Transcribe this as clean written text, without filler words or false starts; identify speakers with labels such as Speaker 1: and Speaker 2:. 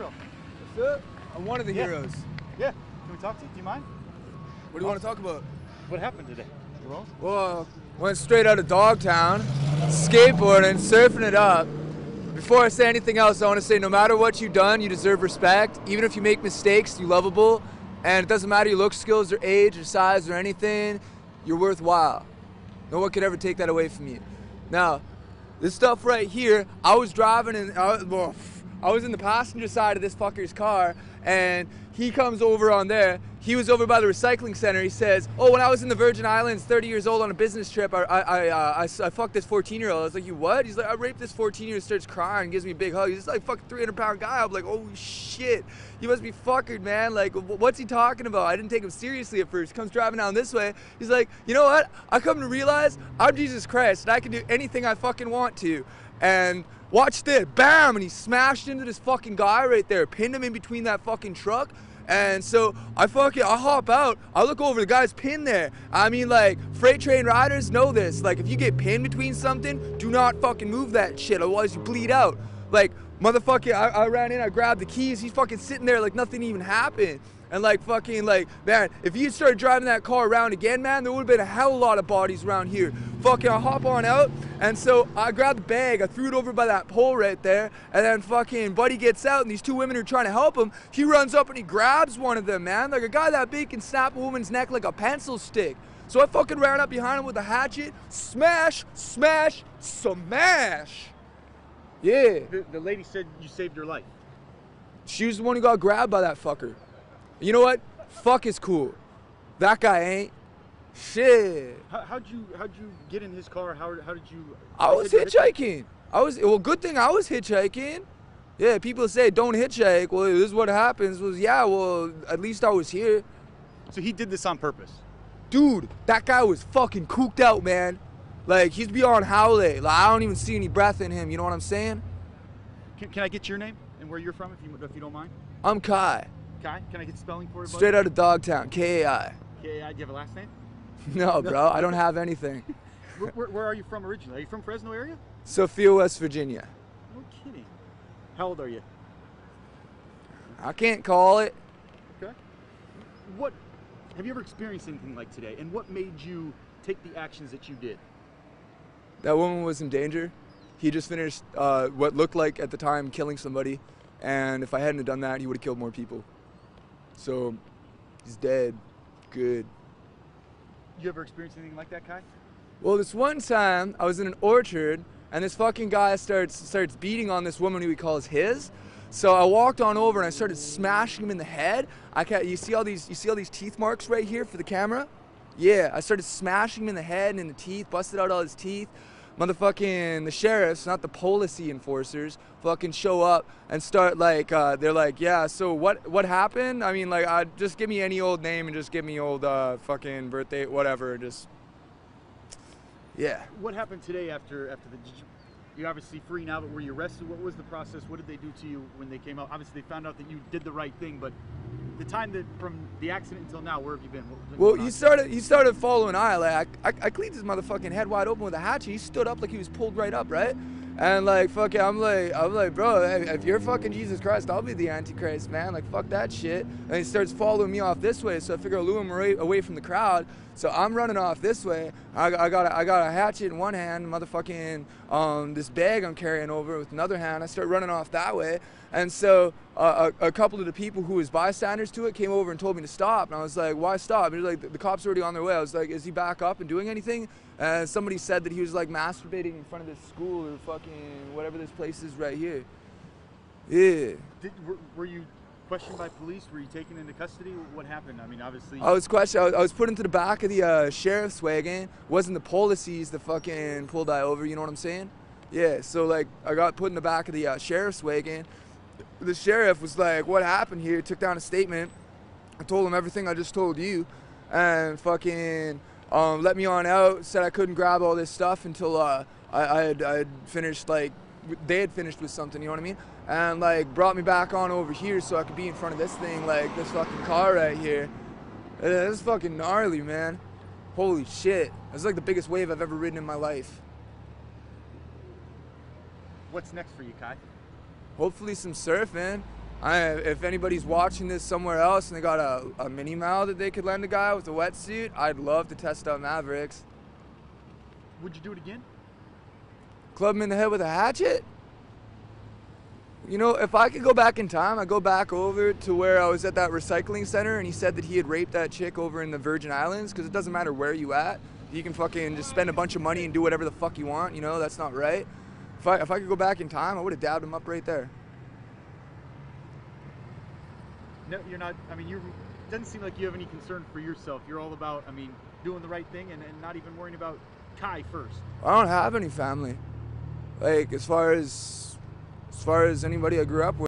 Speaker 1: What's up? I'm one of the heroes.
Speaker 2: Yeah. Can we talk to you? Do you mind?
Speaker 1: What do you want to talk about?
Speaker 2: What happened today?
Speaker 1: Well, went straight out of Dogtown, skateboarding, surfing it up. Before I say anything else, I want to say no matter what you've done, you deserve respect. Even if you make mistakes, you're lovable. And it doesn't matter your look, skills, or age, or size, or anything, you're worthwhile. No one could ever take that away from you. Now, this stuff right here, I was driving and I was in the passenger side of this fucker's car, and he comes over on there. He was over by the recycling center. He says, "Oh, when I was in the Virgin Islands, 30 years old on a business trip, I fucked this 14-year-old." I was like, "You what?" He's like, "I raped this 14-year-old." Starts crying, gives me a big hug. He's like fucking 300-pound guy. I'm like, "Oh shit, you must be fuckered, man. Like, what's he talking about?" I didn't take him seriously at first. Comes driving down this way. He's like, "You know what? I come to realize I'm Jesus Christ, and I can do anything I fucking want to." And watch this, bam, and he smashed into this fucking guy right there, pinned him in between that fucking truck. And so I hop out, I look over, the guy's pinned there. I mean, like, freight train riders know this. Like, if you get pinned between something, do not fucking move that shit, otherwise you bleed out. Like, motherfucker, I ran in, I grabbed the keys, he's fucking sitting there like nothing even happened. And like fucking like, man, if you started driving that car around again, man, there would have been a hell of a lot of bodies around here. Fucking I hop on out, and so I grabbed the bag, I threw it over by that pole right there, and then fucking buddy gets out, and these two women are trying to help him. He runs up and he grabs one of them, man. Like a guy that big can snap a woman's neck like a pencil stick. So I fucking ran up behind him with a hatchet, smash, smash, smash. Yeah.
Speaker 2: The lady said you saved her life.
Speaker 1: She was the one who got grabbed by that fucker. You know what? Fuck is cool. That guy ain't. Shit.
Speaker 2: How'd you get in his car? How did you?
Speaker 1: I was hitchhiking. Well, good thing I was hitchhiking. Yeah, people say don't hitchhike. Well, this is what happens. Was yeah, well, at least I was here.
Speaker 2: So he did this on purpose.
Speaker 1: Dude, that guy was fucking cooked out, man. Like, he's beyond howley. Like, I don't even see any breath in him. You know what I'm saying?
Speaker 2: Can I get your name and where you're from, if you don't mind?
Speaker 1: I'm Kai.
Speaker 2: Kai? Can I get spelling for you, buddy?
Speaker 1: Straight out of Dogtown, K-A-I.
Speaker 2: K-A-I, do you have a last name?
Speaker 1: No, bro, I don't have anything.
Speaker 2: Where are you from originally? Are you from Fresno area?
Speaker 1: Sophia, West Virginia.
Speaker 2: No kidding. How old are you?
Speaker 1: I can't call it.
Speaker 2: Okay. Have you ever experienced anything like today? And what made you take the actions that you did?
Speaker 1: That woman was in danger. He just finished what looked like at the time killing somebody. And if I hadn't have done that, he would have killed more people. So, he's dead. Good.
Speaker 2: You ever experienced anything like that, Kai?
Speaker 1: Well, this one time, I was in an orchard, and this fucking guy starts beating on this woman who he calls his. So I walked on over and I started smashing him in the head. You see all these teeth marks right here for the camera? Yeah, I started smashing him in the head and in the teeth, busted out all his teeth. Motherfucking the sheriffs, not the policy enforcers, fucking show up and start like, they're like, yeah, so what happened? I mean, like, just give me any old name and just give me old fucking birthday, whatever, just, yeah.
Speaker 2: What happened today after you're obviously free now, but were you arrested? What was the process? What did they do to you when they came out? Obviously, they found out that you did the right thing, but the time that from the accident until now, where have you been?
Speaker 1: Well, he started following I. Like, I cleaned his motherfucking head wide open with a hatchet. He stood up like he was pulled right up, right? And like, fucking, I'm like, bro, if you're fucking Jesus Christ, I'll be the Antichrist, man. Like, fuck that shit. And he starts following me off this way, so I figure I'll lure him away from the crowd. So I'm running off this way. I got a hatchet in one hand, motherfucking this bag I'm carrying over with another hand. I start running off that way. And so a couple of the people who was bystanders to it came over and told me to stop. And I was like, why stop? And like, the cops are already on their way. I was like, is he back up and doing anything? And somebody said that he was like masturbating in front of this school or fucking whatever this place is right here. Yeah.
Speaker 2: Were you questioned by police? Were you taken into custody? What happened? I mean, obviously.
Speaker 1: I was questioned. I was put into the back of the sheriff's wagon. It wasn't the policies that fucking pulled I over. You know what I'm saying? Yeah. So like, I got put in the back of the sheriff's wagon. The sheriff was like, "What happened here?" Took down a statement. I told him everything I just told you, and fucking let me on out. Said I couldn't grab all this stuff until I had finished, like they had finished with something. You know what I mean? And like brought me back on over here so I could be in front of this thing, like this fucking car right here. This is fucking gnarly, man. Holy shit! It's like the biggest wave I've ever ridden in my life.
Speaker 2: What's next for you, Kai?
Speaker 1: Hopefully some surfing. If anybody's watching this somewhere else and they got a mini Mal that they could lend a guy with a wetsuit, I'd love to test out Mavericks.
Speaker 2: Would you do it again?
Speaker 1: Club him in the head with a hatchet? You know, if I could go back in time, I'd go back over to where I was at that recycling center and he said that he had raped that chick over in the Virgin Islands, because it doesn't matter where you at. You can fucking just spend a bunch of money and do whatever the fuck you want, you know, that's not right. If I could go back in time, I would have dabbed him up right there.
Speaker 2: No, you're not. I mean, it doesn't seem like you have any concern for yourself. You're all about, I mean, doing the right thing and not even worrying about Kai first.
Speaker 1: I don't have any family. Like, as far as anybody I grew up with.